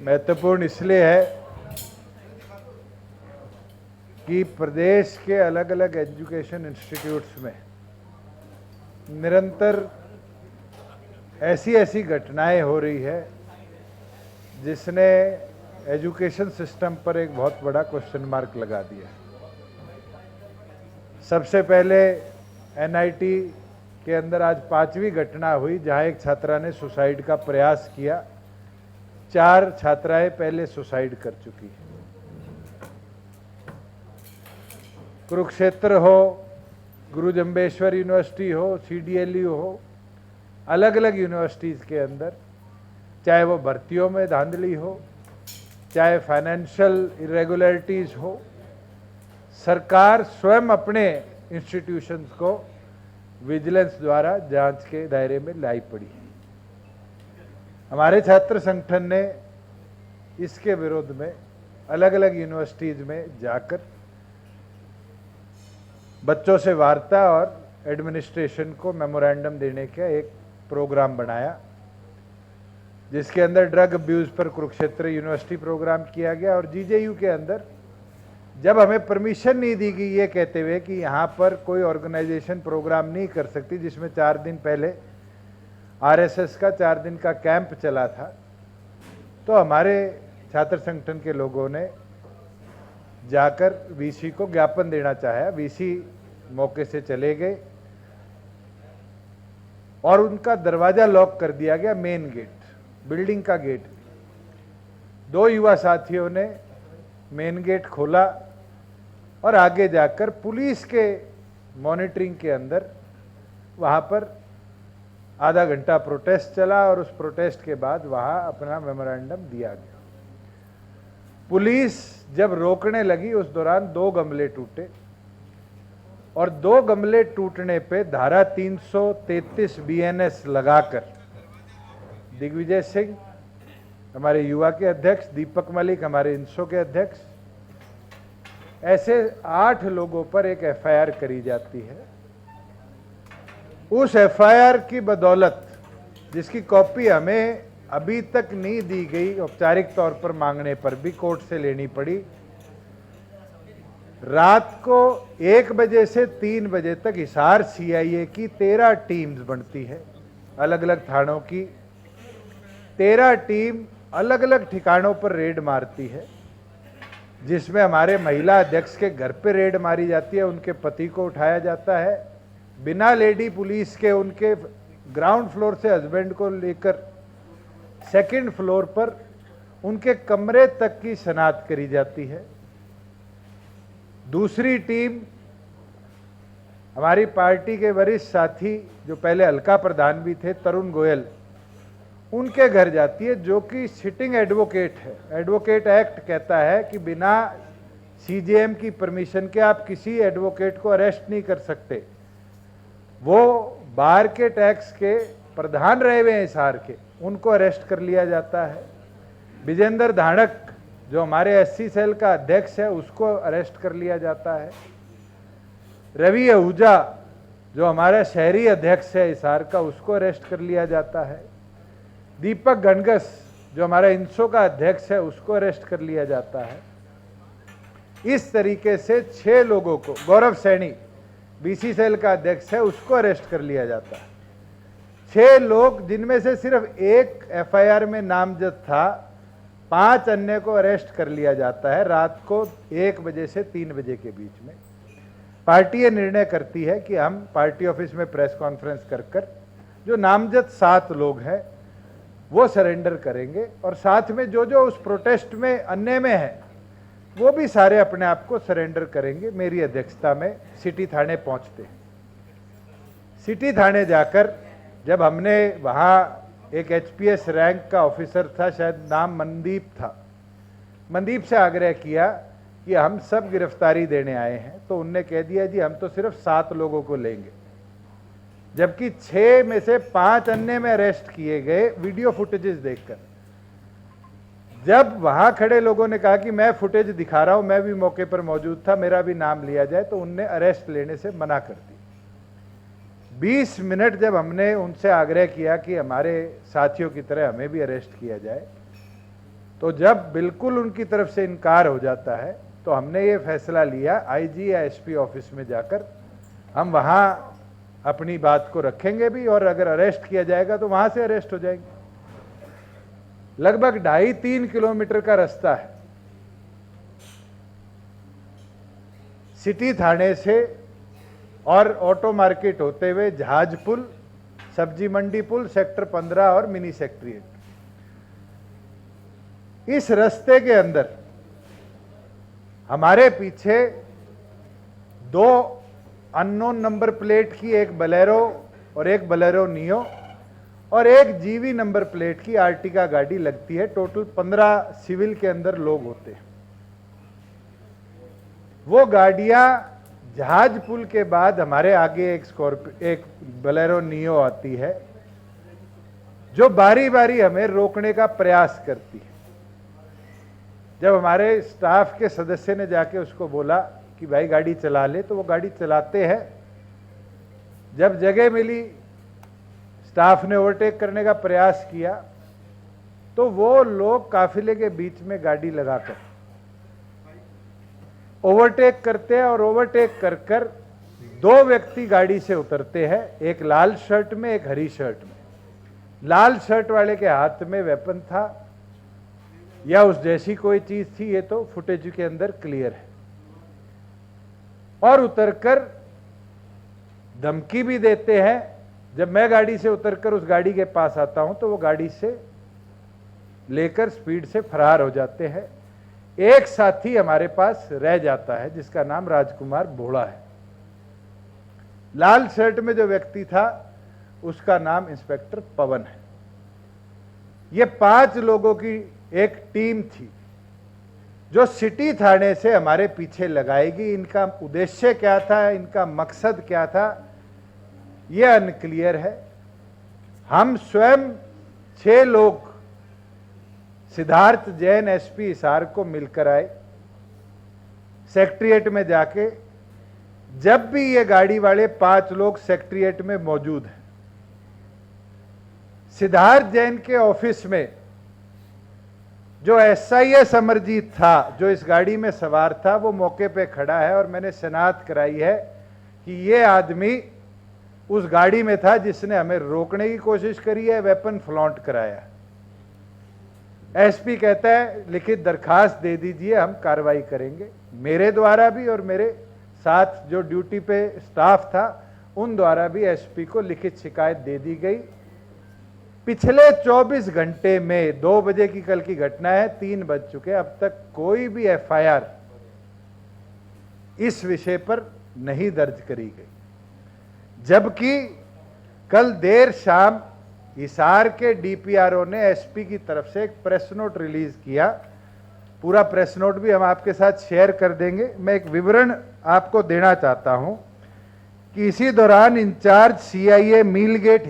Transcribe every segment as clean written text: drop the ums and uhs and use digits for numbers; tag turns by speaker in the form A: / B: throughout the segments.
A: महत्वपूर्ण इसलिए है कि प्रदेश के अलग अलग एजुकेशन इंस्टीट्यूट्स में निरंतर ऐसी ऐसी घटनाएं हो रही है जिसने एजुकेशन सिस्टम पर एक बहुत बड़ा क्वेश्चन मार्क लगा दिया। सबसे पहले एनआईटी के अंदर आज 5वीं घटना हुई जहां एक छात्रा ने सुसाइड का प्रयास किया। 4 छात्राएं पहले सुसाइड कर चुकी हैं। कुरुक्षेत्र हो, गुरु जम्बेश्वर यूनिवर्सिटी हो, सीडीएलयू हो, अलग अलग यूनिवर्सिटीज़ के अंदर, चाहे वो भर्तियों में धांधली हो, चाहे फाइनेंशियल इरेगुलरिटीज़ हो, सरकार स्वयं अपने इंस्टीट्यूशंस को विजिलेंस द्वारा जांच के दायरे में लाई पड़ी है। हमारे छात्र संगठन ने इसके विरोध में अलग अलग यूनिवर्सिटीज़ में जाकर बच्चों से वार्ता और एडमिनिस्ट्रेशन को मेमोरेंडम देने का एक प्रोग्राम बनाया, जिसके अंदर ड्रग अब्यूज़ पर कुरुक्षेत्र यूनिवर्सिटी प्रोग्राम किया गया। और जीजेयू के अंदर जब हमें परमिशन नहीं दी गई ये कहते हुए कि यहाँ पर कोई ऑर्गेनाइजेशन प्रोग्राम नहीं कर सकती, जिसमें 4 दिन पहले आरएसएस का 4 दिन का कैंप चला था, तो हमारे छात्र संगठन के लोगों ने जाकर वीसी को ज्ञापन देना चाहा। वीसी मौके से चले गए और उनका दरवाजा लॉक कर दिया गया, मेन गेट, बिल्डिंग का गेट। 2 युवा साथियों ने मेन गेट खोला और आगे जाकर पुलिस के मॉनिटरिंग के अंदर वहाँ पर आधा घंटा प्रोटेस्ट चला और उस प्रोटेस्ट के बाद वहाँ अपना मेमोरेंडम दिया गया। पुलिस जब रोकने लगी उस दौरान 2 गमले टूटे और 2 गमले टूटने पे धारा 333 बीएनएस लगाकर दिग्विजय सिंह हमारे युवा के अध्यक्ष, दीपक मलिक हमारे इंसो के अध्यक्ष, ऐसे 8 लोगों पर एक एफआईआर करी जाती है। उस एफआईआर की बदौलत, जिसकी कॉपी हमें अभी तक नहीं दी गई, औपचारिक तौर पर मांगने पर भी कोर्ट से लेनी पड़ी, रात को 1 बजे से 3 बजे तक हिसार सीआईए की 13 टीम्स बनती है, अलग अलग थानों की 13 टीम अलग अलग ठिकानों पर रेड मारती है, जिसमें हमारे महिला अध्यक्ष के घर पे रेड मारी जाती है, उनके पति को उठाया जाता है, बिना लेडी पुलिस के उनके ग्राउंड फ्लोर से हस्बैंड को लेकर 2nd फ्लोर पर उनके कमरे तक की शनाख्त करी जाती है। दूसरी टीम हमारी पार्टी के वरिष्ठ साथी जो पहले हल्का प्रधान भी थे, तरुण गोयल, उनके घर जाती है, जो कि सिटिंग एडवोकेट है। एडवोकेट एक्ट कहता है कि बिना सीजेएम की परमिशन के आप किसी एडवोकेट को अरेस्ट नहीं कर सकते। वो बाहर के टैक्स के प्रधान रहे हुए हैं हिसार के, उनको अरेस्ट कर लिया जाता है। विजेंद्र धाणक जो हमारे एससी सेल का अध्यक्ष है, उसको अरेस्ट कर लिया जाता है। रवि आहूजा जो हमारा शहरी अध्यक्ष है हिसार का, उसको अरेस्ट कर लिया जाता है। दीपक गणगस जो हमारा इंसो का अध्यक्ष है, उसको अरेस्ट कर लिया जाता है। इस तरीके से 6 लोगों को, गौरव सैनी बीसी सेल का अध्यक्ष है, उसको अरेस्ट कर लिया जाता है। 6 लोग, जिनमें से सिर्फ 1 एफआईआर में नामजद था, 5 अन्य को अरेस्ट कर लिया जाता है रात को 1 बजे से 3 बजे के बीच में। पार्टी ये निर्णय करती है कि हम पार्टी ऑफिस में प्रेस कॉन्फ्रेंस कर जो नामजद 7 लोग हैं वो सरेंडर करेंगे, और साथ में जो जो उस प्रोटेस्ट में अन्य में है वो भी सारे अपने आप को सरेंडर करेंगे। मेरी अध्यक्षता में सिटी थाने पहुंचते हैं। सिटी थाने जाकर जब हमने वहाँ एक एचपीएस रैंक का ऑफिसर था, शायद नाम मनदीप था, मनदीप से आग्रह किया कि हम सब गिरफ्तारी देने आए हैं, तो उनने कह दिया जी हम तो सिर्फ 7 लोगों को लेंगे, जबकि 6 में से 5 अन्य में अरेस्ट किए गए। वीडियो फुटेजेस देखकर जब वहां खड़े लोगों ने कहा कि मैं फुटेज दिखा रहा हूं, मैं भी मौके पर मौजूद था, मेरा भी नाम लिया जाए, तो उनने अरेस्ट लेने से मना कर दी। 20 मिनट जब हमने उनसे आग्रह किया कि हमारे साथियों की तरह हमें भी अरेस्ट किया जाए, तो जब बिल्कुल उनकी तरफ से इनकार हो जाता है तो हमने ये फैसला लिया आईजी या एसपी ऑफिस में जाकर हम वहां अपनी बात को रखेंगे भी, और अगर अरेस्ट किया जाएगा तो वहां से अरेस्ट हो जाएंगे। लगभग 2.5-3 किलोमीटर का रास्ता है सिटी थाने से, और ऑटो मार्केट होते हुए जहाज पुल, सब्जी मंडी पुल, सेक्टर 15 और मिनी सेक्रेटरीट। इस रास्ते के अंदर हमारे पीछे 2 अननोन नंबर प्लेट की एक बलेरो और एक बलेरो नियो और एक जीवी नंबर प्लेट की आर्टिका गाड़ी लगती है। टोटल 15 सिविल के अंदर लोग होते हैं। वो गाड़ियां जहाज पुल के बाद हमारे आगे एक बलेरो नियो आती है जो बारी बारी हमें रोकने का प्रयास करती है। जब हमारे स्टाफ के सदस्य ने जाके उसको बोला कि भाई गाड़ी चला ले, तो वो गाड़ी चलाते हैं। जब जगह मिली, स्टाफ ने ओवरटेक करने का प्रयास किया तो वो लोग काफिले के बीच में गाड़ी लगाकर ओवरटेक करते हैं, और ओवरटेक कर कर 2 व्यक्ति गाड़ी से उतरते हैं, एक लाल शर्ट में, एक हरी शर्ट में। लाल शर्ट वाले के हाथ में वेपन था या उस जैसी कोई चीज थी, ये तो फुटेज के अंदर क्लियर है। और उतरकर धमकी भी देते हैं। जब मैं गाड़ी से उतरकर उस गाड़ी के पास आता हूं तो वो गाड़ी से लेकर स्पीड से फरार हो जाते हैं। एक साथी हमारे पास रह जाता है जिसका नाम राजकुमार भोड़ा है। लाल शर्ट में जो व्यक्ति था उसका नाम इंस्पेक्टर पवन है। ये 5 लोगों की एक टीम थी जो सिटी थाने से हमारे पीछे लगाएगी। इनका उद्देश्य क्या था, इनका मकसद क्या था, यह अनक्लियर है। हम स्वयं 6 लोग सिद्धार्थ जैन एसपी हिसार को मिलकर आए सेक्रेटरीएट में जाके। जब भी ये गाड़ी वाले 5 लोग सेक्रेटरीएट में मौजूद हैं, सिद्धार्थ जैन के ऑफिस में जो एसआईएस अमरजीत था जो इस गाड़ी में सवार था, वो मौके पे खड़ा है और मैंने शनाख्त कराई है कि ये आदमी उस गाड़ी में था जिसने हमें रोकने की कोशिश करी है, वेपन फ्लॉन्ट कराया। एसपी कहता है लिखित दरखास्त दे दीजिए, हम कार्रवाई करेंगे। मेरे द्वारा भी और मेरे साथ जो ड्यूटी पे स्टाफ था उन द्वारा भी एसपी को लिखित शिकायत दे दी गई। पिछले 24 घंटे में 2 बजे की कल की घटना है, 3 बज चुके, अब तक कोई भी एफआईआर इस विषय पर नहीं दर्ज करी गई। जबकि कल देर शाम हिसार के डीपीआरओ ने एसपी की तरफ से एक प्रेस नोट रिलीज किया। पूरा प्रेस नोट भी हम आपके साथ शेयर कर देंगे। मैं एक विवरण आपको देना चाहता हूं कि इसी दौरान इंचार्ज सीआईए मीलगेट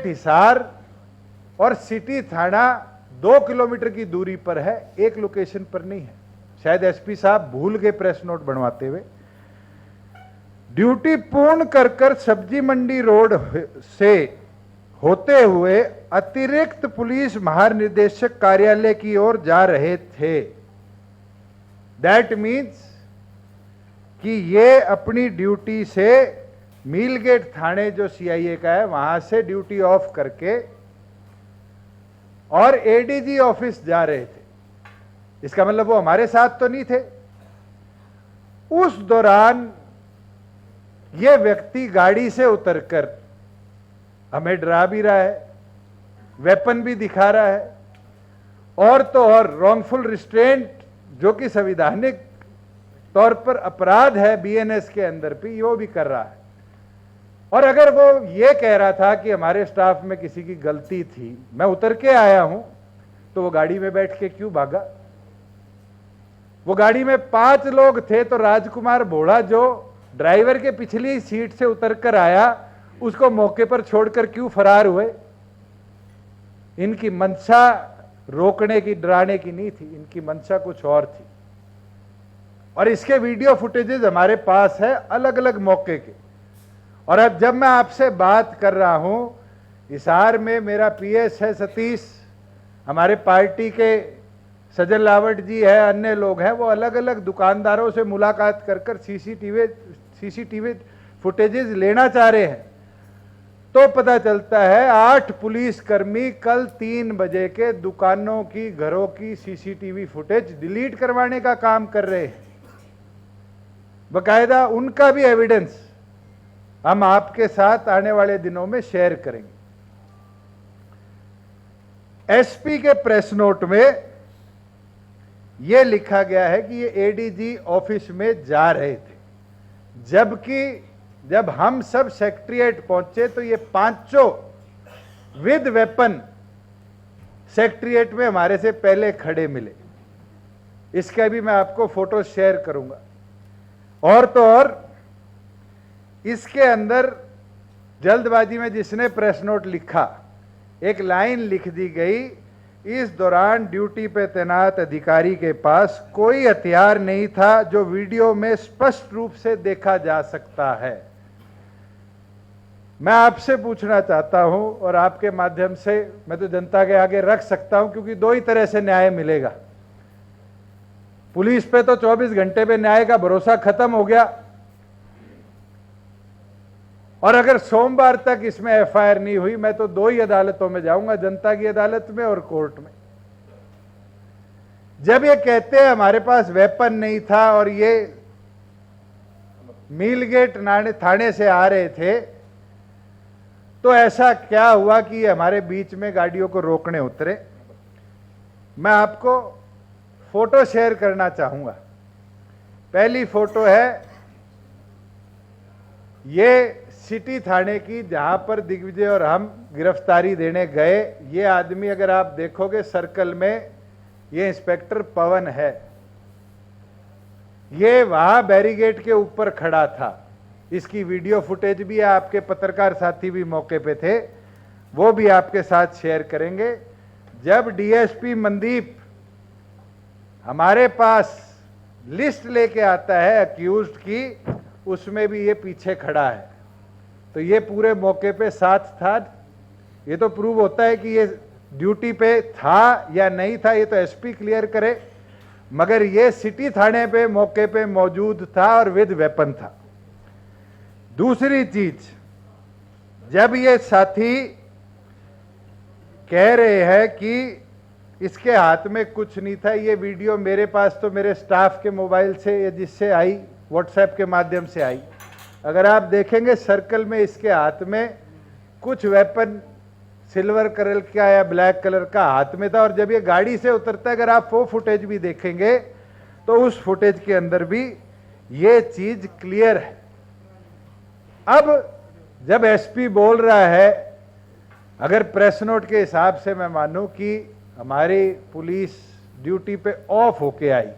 A: हिसार और सिटी थाना 2 किलोमीटर की दूरी पर है, एक लोकेशन पर नहीं है। शायद एसपी साहब भूल गए प्रेस नोट बनवाते हुए। ड्यूटी पूर्ण कर सब्जी मंडी रोड से होते हुए अतिरिक्त पुलिस महानिदेशक कार्यालय की ओर जा रहे थे। दैट मीन्स कि ये अपनी ड्यूटी से मीलगेट थाने जो सीआईए का है वहां से ड्यूटी ऑफ करके और एडीजी ऑफिस जा रहे थे। इसका मतलब वो हमारे साथ तो नहीं थे। उस दौरान ये व्यक्ति गाड़ी से उतरकर हमें डरा भी रहा है, वेपन भी दिखा रहा है, और तो और रॉन्गफुल रिस्ट्रेंट जो कि संवैधानिक तौर पर अपराध है बीएनएस के अंदर भी, वो भी कर रहा है। और अगर वो ये कह रहा था कि हमारे स्टाफ में किसी की गलती थी, मैं उतर के आया हूं, तो वो गाड़ी में बैठ के क्यों भागा? वो गाड़ी में 5 लोग थे, तो राजकुमार भोड़ा जो ड्राइवर के पिछली सीट से उतरकर आया, उसको मौके पर छोड़कर क्यों फरार हुए? इनकी मंशा रोकने की, डराने की नहीं थी, इनकी मंशा कुछ और थी। और इसके वीडियो फुटेजेस हमारे पास है अलग अलग मौके के। और अब जब मैं आपसे बात कर रहा हूं हिसार में मेरा पीएस है सतीश, हमारे पार्टी के सजल लावट जी है, अन्य लोग हैं, वो अलग अलग दुकानदारों से मुलाकात कर कर सीसीटीवी फुटेजेस लेना चाह रहे हैं। तो पता चलता है 8 पुलिसकर्मी कल 3 बजे के दुकानों की, घरों की सीसीटीवी फुटेज डिलीट करवाने का काम कर रहे हैं। बकायदा उनका भी एविडेंस हम आपके साथ आने वाले दिनों में शेयर करेंगे। एसपी के प्रेस नोट में यह लिखा गया है कि ये एडीजी ऑफिस में जा रहे थे, जबकि जब हम सब सेक्रेटेरिएट पहुंचे तो ये पांचों विद वेपन सेक्रेटेरिएट में हमारे से पहले खड़े मिले। इसका भी मैं आपको फोटो शेयर करूंगा। और तो और इसके अंदर जल्दबाजी में जिसने प्रेस नोट लिखा, एक लाइन लिख दी गई, इस दौरान ड्यूटी पे तैनात अधिकारी के पास कोई हथियार नहीं था जो वीडियो में स्पष्ट रूप से देखा जा सकता है। मैं आपसे पूछना चाहता हूं और आपके माध्यम से मैं तो जनता के आगे रख सकता हूं, क्योंकि दो ही तरह से न्याय मिलेगा। पुलिस पे तो 24 घंटे में न्याय का भरोसा खत्म हो गया, और अगर सोमवार तक इसमें एफआईआर नहीं हुई, मैं तो 2 ही अदालतों में जाऊंगा, जनता की अदालत में और कोर्ट में। जब ये कहते हैं हमारे पास वेपन नहीं था और ये मीलगेट थाने से आ रहे थे, तो ऐसा क्या हुआ कि ये हमारे बीच में गाड़ियों को रोकने उतरे? मैं आपको फोटो शेयर करना चाहूंगा। पहली फोटो है ये सिटी थाने की, जहां पर दिग्विजय और हम गिरफ्तारी देने गए। ये आदमी अगर आप देखोगे सर्कल में, ये इंस्पेक्टर पवन है। ये वहां बैरिकेड के ऊपर खड़ा था। इसकी वीडियो फुटेज भी है, आपके पत्रकार साथी भी मौके पे थे, वो भी आपके साथ शेयर करेंगे। जब डीएसपी मनदीप हमारे पास लिस्ट लेके आता है अक्यूज्ड की, उसमें भी ये पीछे खड़ा है। तो ये पूरे मौके पे साथ था। ये तो प्रूव होता है कि ये ड्यूटी पे था या नहीं था, ये तो एसपी क्लियर करे, मगर ये सिटी थाने पे मौके पे मौजूद था और विद वेपन था। दूसरी चीज, जब ये साथी कह रहे हैं कि इसके हाथ में कुछ नहीं था, ये वीडियो मेरे पास तो मेरे स्टाफ के मोबाइल से या जिससे आई, व्हाट्सएप के माध्यम से आई। अगर आप देखेंगे सर्कल में इसके हाथ में कुछ वेपन सिल्वर कलर का या ब्लैक कलर का हाथ में था, और जब ये गाड़ी से उतरता है, अगर आप वो फुटेज भी देखेंगे तो उस फुटेज के अंदर भी ये चीज क्लियर है। अब जब एसपी बोल रहा है, अगर प्रेस नोट के हिसाब से मैं मानूं कि हमारी पुलिस ड्यूटी पे ऑफ होके आई,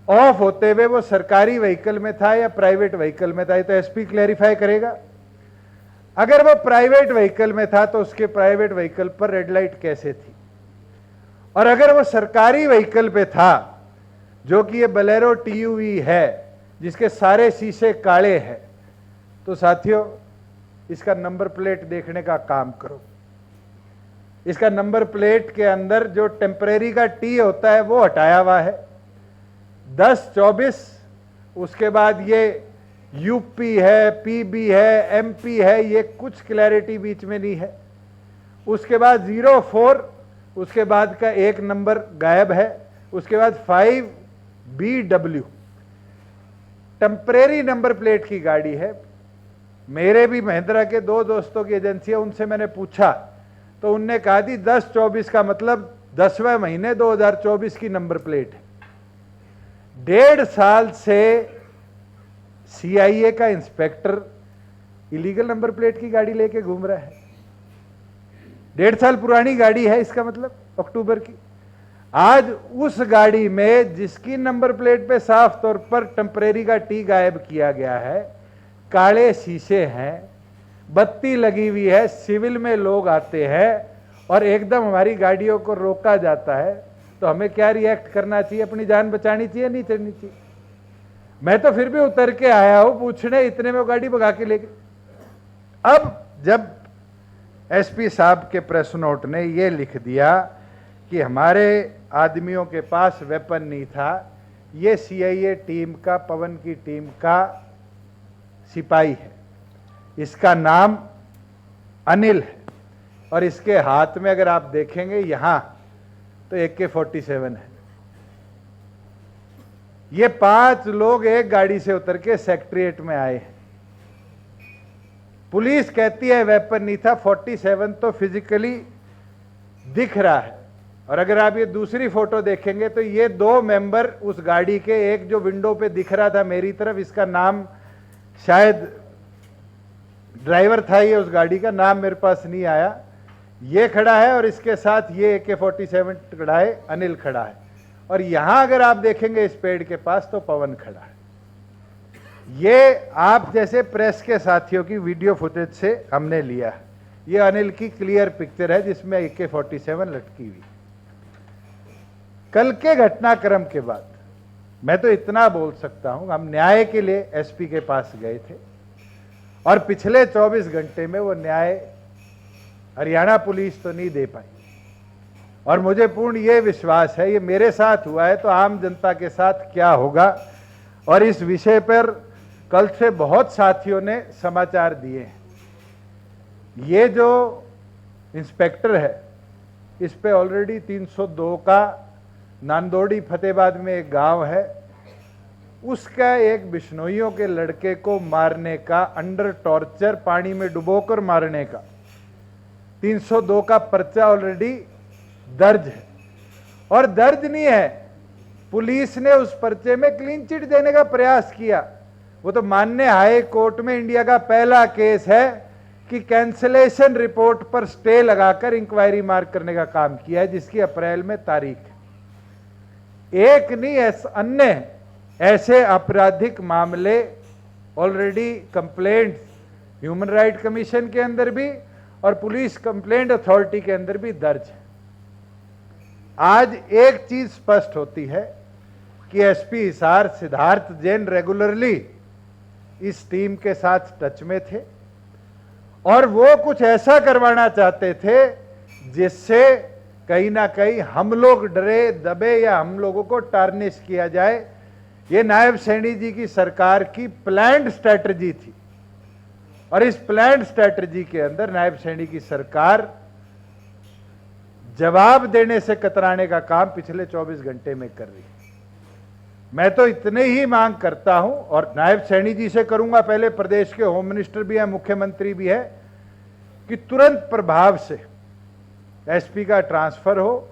A: ऑफ होते हुए वो सरकारी व्हीकल में था या प्राइवेट व्हीकल में था, ये तो एसपी क्लैरिफाई करेगा। अगर वो प्राइवेट व्हीकल में था तो उसके प्राइवेट व्हीकल पर रेड लाइट कैसे थी? और अगर वो सरकारी व्हीकल पे था, जो कि ये बोलेरो टीयूवी है जिसके सारे शीशे काले हैं, तो साथियों इसका नंबर प्लेट देखने का काम करो। इसका नंबर प्लेट के अंदर जो टेम्परेरी का टी होता है वो हटाया हुआ है, 10-24। उसके बाद ये यूपी है, पीबी है, एमपी है, ये कुछ क्लैरिटी बीच में नहीं है। उसके बाद 04, उसके बाद का एक नंबर गायब है। उसके बाद 5BW टेम्परेरी नंबर प्लेट की गाड़ी है। मेरे भी महिंद्रा के 2 दोस्तों की एजेंसी है, उनसे मैंने पूछा तो उनने कहा थी 10-24 का मतलब 10वें महीने 2024 की नंबर प्लेट है। 1.5 साल से सीआईए का इंस्पेक्टर इलीगल नंबर प्लेट की गाड़ी लेके घूम रहा है। 1.5 साल पुरानी गाड़ी है, इसका मतलब अक्टूबर की। आज उस गाड़ी में जिसकी नंबर प्लेट पे साफ तौर पर टेम्परेरी का टी गायब किया गया है, काले शीशे हैं, बत्ती लगी हुई है, सिविल में लोग आते हैं और एकदम हमारी गाड़ियों को रोका जाता है, तो हमें क्या रिएक्ट करना चाहिए? अपनी जान बचानी चाहिए, नहीं चढ़नी चाहिए? मैं तो फिर भी उतर के आया हूं पूछने, इतने में वो गाड़ी भगा के ले गए। अब जब एसपी साहब के प्रेस नोट ने ये लिख दिया कि हमारे आदमियों के पास वेपन नहीं था। ये सीआईए टीम का, पवन की टीम का सिपाही है, इसका नाम अनिल है और इसके हाथ में अगर आप देखेंगे यहां तो AK-47 है। ये 5 लोग एक गाड़ी से उतर के सेक्रेटेरिएट में आए हैं। पुलिस कहती है वेपन नहीं था, 47 तो फिजिकली दिख रहा है। और अगर आप ये दूसरी फोटो देखेंगे तो ये 2 मेंबर उस गाड़ी के, एक जो विंडो पे दिख रहा था मेरी तरफ, इसका नाम शायद ड्राइवर था, ये उस गाड़ी का नाम मेरे पास नहीं आया, ये खड़ा है और इसके साथ ये AK-47 खड़ा है, अनिल खड़ा है। और यहां अगर आप देखेंगे इस पेड़ के पास तो पवन खड़ा है। ये आप जैसे प्रेस के साथियों की वीडियो फुटेज से हमने लिया है। ये अनिल की क्लियर पिक्चर है जिसमें AK-47 लटकी हुई। कल के घटनाक्रम के बाद मैं तो इतना बोल सकता हूं, हम न्याय के लिए एसपी के पास गए थे और पिछले 24 घंटे में वो न्याय हरियाणा पुलिस तो नहीं दे पाई। और मुझे पूर्ण ये विश्वास है, ये मेरे साथ हुआ है तो आम जनता के साथ क्या होगा। और इस विषय पर कल से बहुत साथियों ने समाचार दिए हैं। ये जो इंस्पेक्टर है इस पे ऑलरेडी 302 का नांदोड़ी फतेहाबाद में एक गांव है, उसका एक बिश्नोइयों के लड़के को मारने का, अंडर टॉर्चर पानी में डुबोकर मारने का 302 का पर्चा ऑलरेडी दर्ज है। और दर्ज नहीं है, पुलिस ने उस पर्चे में क्लीन चिट देने का प्रयास किया। वो तो माननीय हाई कोर्ट में इंडिया का पहला केस है कि कैंसलेशन रिपोर्ट पर स्टे लगाकर इंक्वायरी मार्क करने का काम किया है, जिसकी अप्रैल में तारीख है। एक नहीं अन्य ऐसे आपराधिक मामले already complaints human right commission के अंदर भी और पुलिस कंप्लेंट अथॉरिटी के अंदर भी दर्ज है। आज एक चीज स्पष्ट होती है कि एसपी हिसार सिद्धार्थ जैन रेगुलरली इस टीम के साथ टच में थे और वो कुछ ऐसा करवाना चाहते थे जिससे कहीं ना कहीं हम लोग डरे दबे या हम लोगों को टार्निश किया जाए। ये नायब सैनी जी की सरकार की प्लान्ड स्ट्रैटेजी थी और इस प्लान्ड स्ट्रैटेजी के अंदर नायब सैनी की सरकार जवाब देने से कतराने का काम पिछले 24 घंटे में कर रही है। मैं तो इतने ही मांग करता हूं और नायब सैनी जी से करूंगा, पहले प्रदेश के होम मिनिस्टर भी है, मुख्यमंत्री भी है, कि तुरंत प्रभाव से एसपी का ट्रांसफर हो।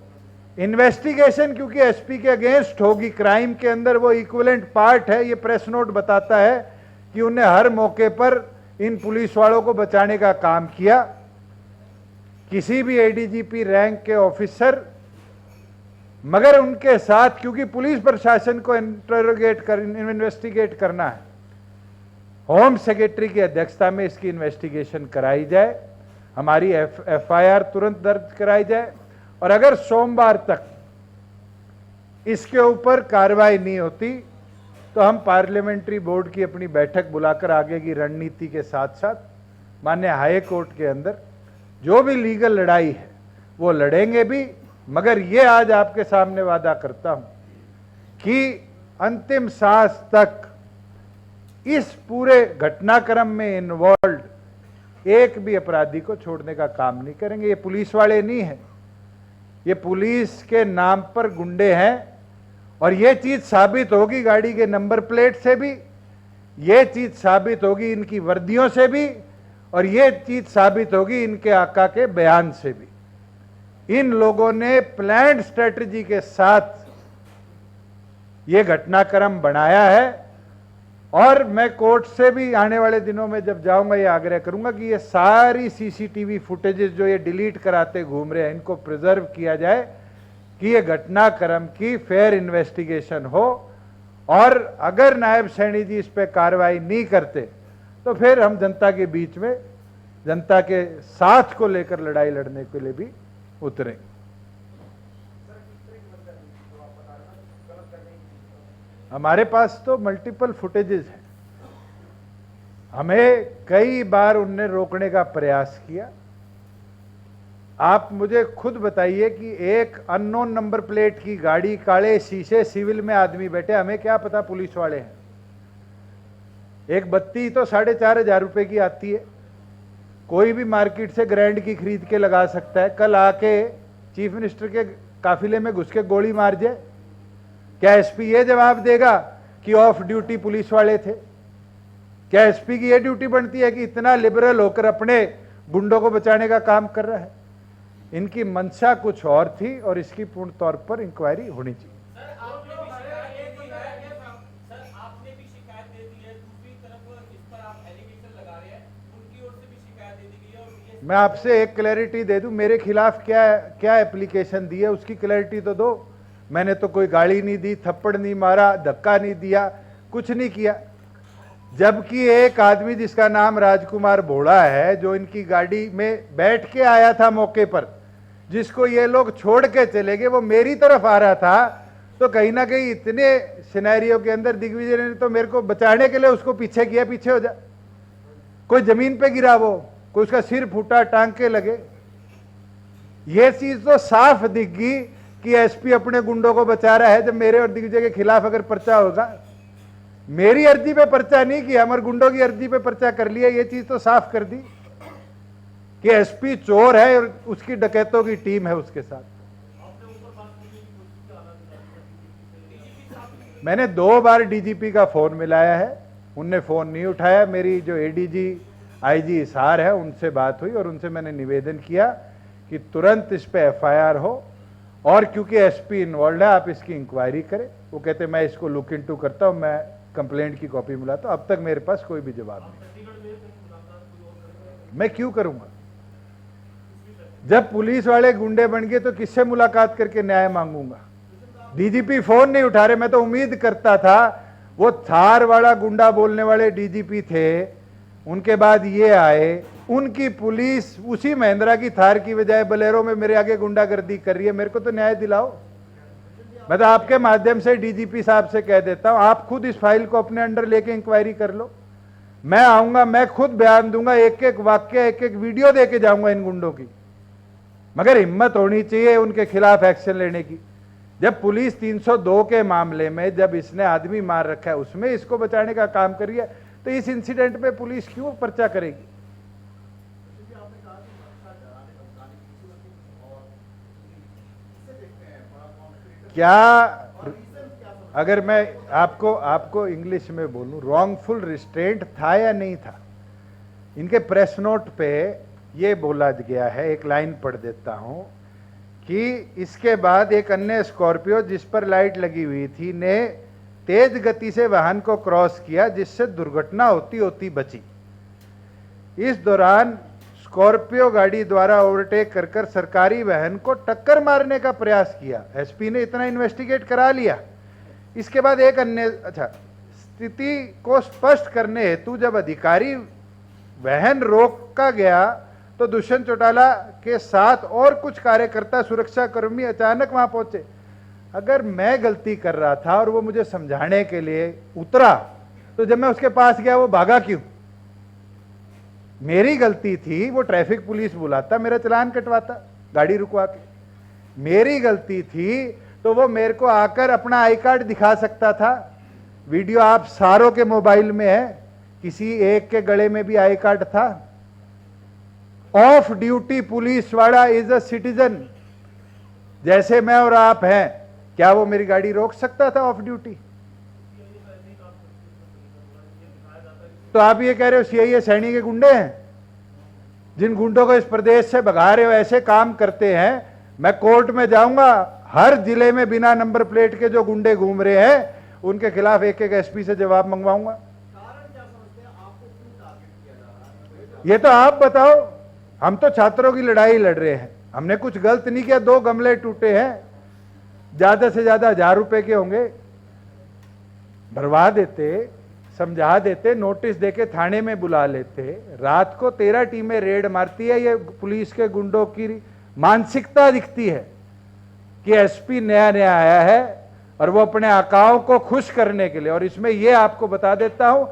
A: इन्वेस्टिगेशन क्योंकि एसपी के अगेंस्ट होगी, क्राइम के अंदर वो इक्विवेलेंट पार्ट है। ये प्रेस नोट बताता है कि उन्हें हर मौके पर इन पुलिस वालों को बचाने का काम किया। किसी भी एडीजीपी रैंक के ऑफिसर, मगर उनके साथ क्योंकि पुलिस प्रशासन को इन्वेस्टिगेट करना है, होम सेक्रेटरी की अध्यक्षता में इसकी इन्वेस्टिगेशन कराई जाए, हमारी एफआईआर तुरंत दर्ज कराई जाए और अगर सोमवार तक इसके ऊपर कार्रवाई नहीं होती तो हम पार्लियामेंट्री बोर्ड की अपनी बैठक बुलाकर आगे की रणनीति के साथ साथ माननीय हाई कोर्ट के अंदर जो भी लीगल लड़ाई है वो लड़ेंगे भी। मगर ये आज आपके सामने वादा करता हूं कि अंतिम सांस तक इस पूरे घटनाक्रम में इन्वॉल्व एक भी अपराधी को छोड़ने का काम नहीं करेंगे। ये पुलिस वाले नहीं हैं, ये पुलिस के नाम पर गुंडे हैं और ये चीज साबित होगी गाड़ी के नंबर प्लेट से भी, ये चीज साबित होगी इनकी वर्दियों से भी और ये चीज साबित होगी इनके आका के बयान से भी। इन लोगों ने प्लान्ड स्ट्रेटजी के साथ ये घटनाक्रम बनाया है और मैं कोर्ट से भी आने वाले दिनों में जब जाऊंगा ये आग्रह करूंगा कि ये सारी सीसीटीवी फुटेजेस जो ये डिलीट कराते घूम रहे हैं इनको प्रिजर्व किया जाए कि ये घटनाक्रम की फेयर इन्वेस्टिगेशन हो। और अगर नायब सैनी जी इस पर कार्रवाई नहीं करते तो फिर हम जनता के बीच में जनता के साथ को लेकर लड़ाई लड़ने के लिए भी उतरे। हमारे पास तो मल्टीपल फुटेजेस हैं, हमें कई बार उनने रोकने का प्रयास किया आप मुझे खुद बताइए कि एक अननोन नंबर प्लेट की गाड़ी, काले शीशे, सिविल में आदमी बैठे, हमें क्या पता पुलिस वाले हैं। एक बत्ती तो 4,500 रुपए की आती है, कोई भी मार्केट से ग्रैंड की खरीद के लगा सकता है। कल आके चीफ मिनिस्टर के काफिले में घुस के गोली मार जाए, क्या एसपी ये जवाब देगा कि ऑफ ड्यूटी पुलिस वाले थे? क्या एसपी की ये ड्यूटी बनती है कि इतना लिबरल होकर अपने गुंडों को बचाने का काम कर रहा है? इनकी मंशा कुछ और थी और इसकी पूर्ण तौर पर इंक्वायरी होनी चाहिए। मैं आपसे एक क्लैरिटी दे दूं, मेरे खिलाफ क्या एप्लीकेशन दी है उसकी क्लैरिटी तो दो। मैंने तो कोई गाली नहीं दी, थप्पड़ नहीं मारा, धक्का नहीं दिया, कुछ नहीं किया। जबकि एक आदमी जिसका नाम राजकुमार भोड़ा है, जो इनकी गाड़ी में बैठ के आया था मौके पर, जिसको ये लोग छोड़ के चले गए, वो मेरी तरफ आ रहा था। तो कहीं ना कहीं इतने सिनेरियो के अंदर दिग्विजय ने तो मेरे को बचाने के लिए उसको पीछे किया, पीछे हो जा। कोई जमीन पे गिरा, वो कोई उसका सिर फूटा, टांके लगे। ये चीज तो साफ दिख गई कि एसपी अपने गुंडों को बचा रहा है। जब मेरे और दिग्विजय के खिलाफ अगर पर्चा होगा, मेरी अर्जी पे पर्चा नहीं किया, हमारे गुंडों की अर्जी पे पर्चा कर लिया, ये चीज तो साफ कर दी कि एसपी चोर है और उसकी डकैतों की टीम है उसके साथ। मैंने 2 बार डीजीपी का फोन मिलाया है, उनने फोन नहीं उठाया। मेरी जो एडीजी आईजी हिसार है उनसे बात हुई और उनसे मैंने निवेदन किया कि तुरंत इस पे एफआईआर हो, और क्योंकि एसपी इन्वॉल्व है आप इसकी इंक्वायरी करें। वो कहते मैं इसको लुक इनटू करता हूं, मैं कंप्लेंट की कॉपी मिलाता हूं। अब तक मेरे पास कोई भी जवाब नहीं। मैं क्यों करूंगा? जब पुलिस वाले गुंडे बन गए तो किससे मुलाकात करके न्याय मांगूंगा? डीजीपी फोन नहीं उठा रहे। मैं तो उम्मीद करता था, वो थार वाला गुंडा बोलने वाले डीजीपी थे, उनके बाद ये आए, उनकी पुलिस उसी महिंद्रा की थार की बजाय बलेरो में मेरे आगे गुंडागर्दी कर रही है। मेरे को तो न्याय दिलाओ। मैं तो आपके माध्यम से डीजीपी साहब से कह देता हूं, आप खुद इस फाइल को अपने अंडर लेके इंक्वायरी कर लो। मैं आऊंगा, मैं खुद बयान दूंगा, एक एक वाक्य, एक एक वीडियो देके जाऊंगा इन गुंडों की। मगर हिम्मत होनी चाहिए उनके खिलाफ एक्शन लेने की। जब पुलिस 302 के मामले में जब इसने आदमी मार रखा है, उसमें इसको बचाने का काम करिए, तो इस इंसिडेंट पे पुलिस क्यों पर्चा करेगी? क्या अगर मैं आपको इंग्लिश में बोलूं, रॉन्गफुल रिस्ट्रेंट था या नहीं था? इनके प्रेस नोट पे ये बोला गया है, एक लाइन पढ़ देता हूं कि इसके बाद एक अन्य स्कॉर्पियो जिस पर लाइट लगी हुई थी ने तेज गति से वाहन को क्रॉस किया, जिससे दुर्घटना होती होती बची। इस दौरान स्कॉर्पियो गाड़ी द्वारा ओवरटेक कर सरकारी वाहन को टक्कर मारने का प्रयास किया। एसपी ने इतना इन्वेस्टिगेट करा लिया। इसके बाद एक अन्य स्थिति को स्पष्ट करने हेतु जब अधिकारी वाहन रोका गया तो दुष्यंत चौटाला के साथ और कुछ कार्यकर्ता, सुरक्षा कर्मी अचानक वहां पहुंचे। अगर मैं गलती कर रहा था और वो मुझे समझाने के लिए उतरा, तो जब मैं उसके पास गया वो भागा क्यों? मेरी गलती थी, वो ट्रैफिक पुलिस बुलाता, मेरा चालान कटवाता, गाड़ी रुकवा के। मेरी गलती थी तो वो मेरे को आकर अपना आई कार्ड दिखा सकता था। वीडियो आप सारों के मोबाइल में है, किसी एक के गले में भी आई कार्ड था। ऑफ ड्यूटी पुलिस वाला इज अ सिटीजन, जैसे मैं और आप हैं। क्या वो मेरी गाड़ी रोक सकता था ऑफ ड्यूटी? तो आप ये कह रहे हो सीआईए सैनी के गुंडे हैं, जिन गुंडों को इस प्रदेश से भगा रहे हो, ऐसे काम करते हैं। मैं कोर्ट में जाऊंगा, हर जिले में बिना नंबर प्लेट के जो गुंडे घूम रहे हैं उनके खिलाफ एक एक एसपी से जवाब मंगवाऊंगा। ये तो आप बताओ। हम तो छात्रों की लड़ाई लड़ रहे हैं, हमने कुछ गलत नहीं किया। 2 गमले टूटे हैं, ज्यादा से ज्यादा 1000 रुपए के होंगे, भरवा देते, समझा देते, नोटिस देके थाने में बुला लेते। रात को 13 टीमें रेड मारती है। ये पुलिस के गुंडों की मानसिकता दिखती है कि एसपी नया नया आया है और वो अपने आकाओं को खुश करने के लिए। और इसमें ये आपको बता देता हूं,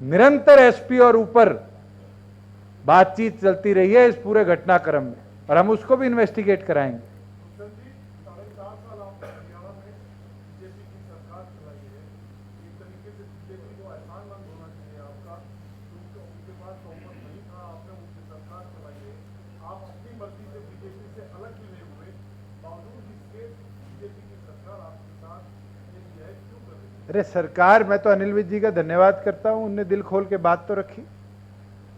A: निरंतर एसपी और ऊपर बातचीत चलती रही है इस पूरे घटनाक्रम में। और हम उसको भी इन्वेस्टिगेट कराएंगे। अरे सरकार, मैं तो अनिल विज जी का धन्यवाद करता हूं, उनने दिल खोल के बात तो रखी।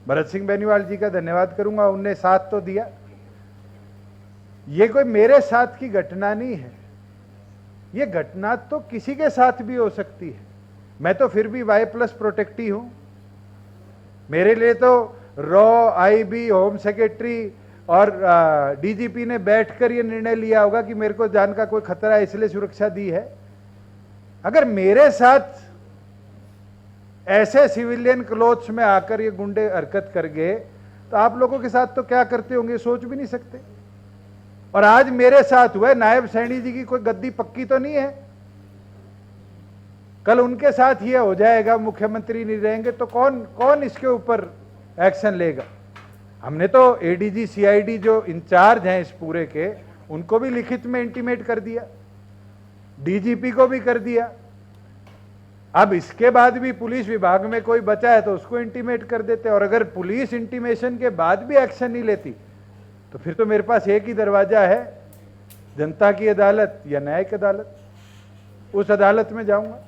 A: भरत सिंह बेनीवाल जी का धन्यवाद करूंगा, उनने साथ तो दिया। ये कोई मेरे साथ की घटना नहीं है, ये घटना तो किसी के साथ भी हो सकती है। मैं तो फिर भी Y+ प्रोटेक्टी हूं। मेरे लिए तो रॉ, IB, होम सेक्रेटरी और DGP ने बैठकर ये निर्णय लिया होगा कि मेरे को जान का कोई खतरा है, इसलिए सुरक्षा दी है। अगर मेरे साथ ऐसे सिविलियन क्लोथ्स में आकर ये गुंडे हरकत कर गए तो आप लोगों के साथ तो क्या करते होंगे, सोच भी नहीं सकते। और आज मेरे साथ हुआ है, नायब सैनी जी की कोई गद्दी पक्की तो नहीं है, कल उनके साथ ये हो जाएगा, मुख्यमंत्री नहीं रहेंगे तो कौन इसके ऊपर एक्शन लेगा। हमने तो ADG CID जो इंचार्ज हैं इस पूरे के, उनको भी लिखित में इंटीमेट कर दिया, DGP को भी कर दिया। अब इसके बाद भी पुलिस विभाग में कोई बचा है तो उसको इंटीमेट कर देते। और अगर पुलिस इंटीमेशन के बाद भी एक्शन नहीं लेती तो फिर तो मेरे पास एक ही दरवाजा है, जनता की अदालत या न्यायिक अदालत। उस अदालत में जाऊंगा।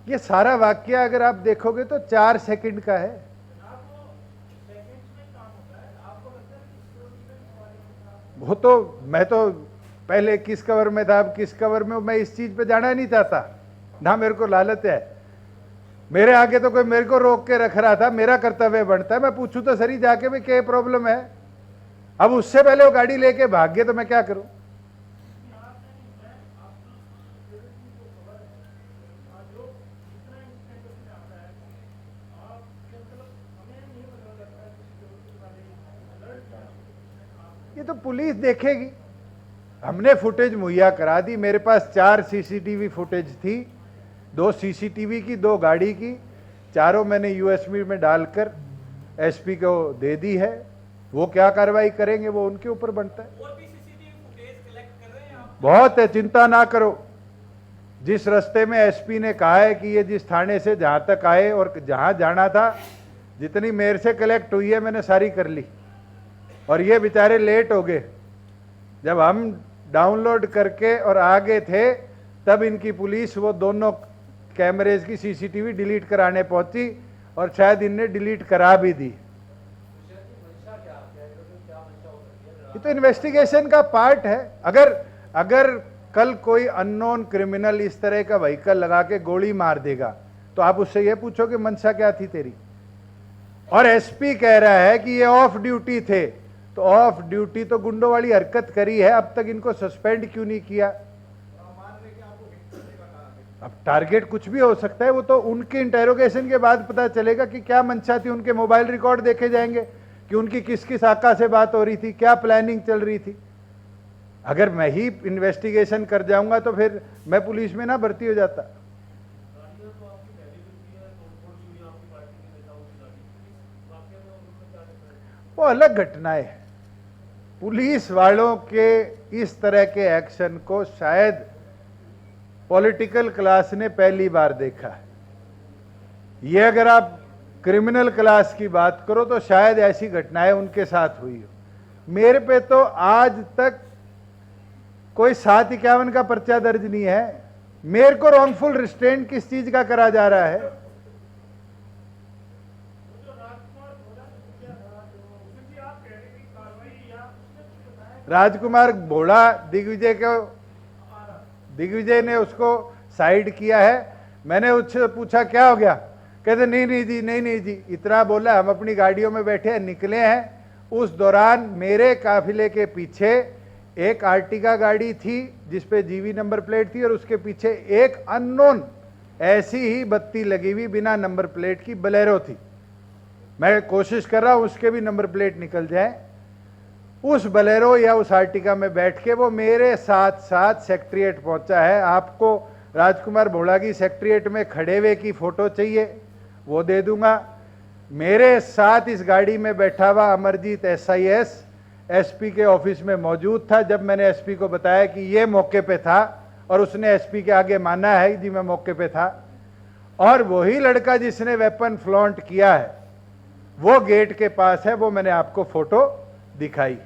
A: ये सारा वाक्य अगर आप देखोगे तो 4 सेकंड का है। वो तो मैं तो पहले किस कवर में था, अब किस कवर में, मैं इस चीज पे जाना नहीं चाहता ना, मेरे को लालच है। मेरे आगे तो कोई मेरे को रोक के रख रहा था, मेरा कर्तव्य बनता है मैं पूछूं तो सही जाके भी क्या प्रॉब्लम है। अब उससे पहले वो गाड़ी लेके भाग गए तो मैं क्या करूं। ये तो पुलिस देखेगी। हमने फुटेज मुहैया करा दी, मेरे पास 4 CCTV फुटेज थी, 2 CCTV की, 2 गाड़ी की, चारों मैंने USB में डालकर SP को दे दी है। वो क्या कार्रवाई करेंगे वो उनके ऊपर बनता है।
B: और भी CCTV फुटेज कलेक्ट कर रहे हैं आप?
A: बहुत है, चिंता ना करो। जिस रास्ते में SP ने कहा है कि ये जिस थाने से जहां तक आए और जहां जाना था, जितनी मेरे से कलेक्ट हुई है मैंने सारी कर ली। और ये बेचारे लेट हो गए, जब हम डाउनलोड करके और आगे थे तब इनकी पुलिस वो दोनों कैमरेज की CCTV डिलीट कराने पहुंची और शायद इनने डिलीट करा भी दी। ये तो इन्वेस्टिगेशन का पार्ट है। अगर कल कोई अननोन क्रिमिनल इस तरह का व्हीकल लगा के गोली मार देगा तो आप उससे ये पूछोगे मंशा क्या थी तेरी। और SP कह रहा है कि ये ऑफ ड्यूटी थे, तो ऑफ ड्यूटी तो गुंडों वाली हरकत करी है, अब तक इनको सस्पेंड क्यों नहीं किया। अब टारगेट कुछ भी हो सकता है, वो तो उनके इंटेरोगेशन के बाद पता चलेगा कि क्या मंशा थी। उनके मोबाइल रिकॉर्ड देखे जाएंगे कि उनकी किस किस आका से बात हो रही थी, क्या प्लानिंग चल रही थी। अगर मैं ही इन्वेस्टिगेशन कर जाऊंगा तो फिर मैं पुलिस में ना भर्ती हो जाता। वो अलग घटनाएं है। पुलिस वालों के इस तरह के एक्शन को शायद पॉलिटिकल क्लास ने पहली बार देखा है। ये अगर आप क्रिमिनल क्लास की बात करो तो शायद ऐसी घटनाएं उनके साथ हुई हो। मेरे पे तो आज तक कोई 751 का पर्चा दर्ज नहीं है। मेरे को रॉन्गफुल रिस्ट्रेंट किस चीज का करा जा रहा है। राजकुमार भोला दिग्विजय ने उसको साइड किया है। मैंने उससे पूछा क्या हो गया, कहते नहीं जी, नहीं जी, इतना बोला। हम अपनी गाड़ियों में बैठे निकले हैं। उस दौरान मेरे काफिले के पीछे एक आर्टिका गाड़ी थी जिसपे GV नंबर प्लेट थी और उसके पीछे एक अननोन ऐसी ही बत्ती लगी हुई बिना नंबर प्लेट की बलेरो थी। मैं कोशिश कर रहा हूं उसके भी नंबर प्लेट निकल जाए। उस बलेरो या उस आर्टिका में बैठ के वो मेरे साथ साथ सेक्रेटरिएट पहुंचा है। आपको राजकुमार भोलागी सेक्रेटरिएट में खड़े हुए की फोटो चाहिए, वो दे दूंगा। मेरे साथ इस गाड़ी में बैठा हुआ अमरजीत SIS एसपी के ऑफिस में मौजूद था जब मैंने एसपी को बताया कि ये मौके पे था, और उसने एसपी के आगे माना है जी मैं मौके पे था। और वही लड़का जिसने वेपन फ्लॉन्ट किया है वो गेट के पास है, वो मैंने आपको फोटो दिखाई।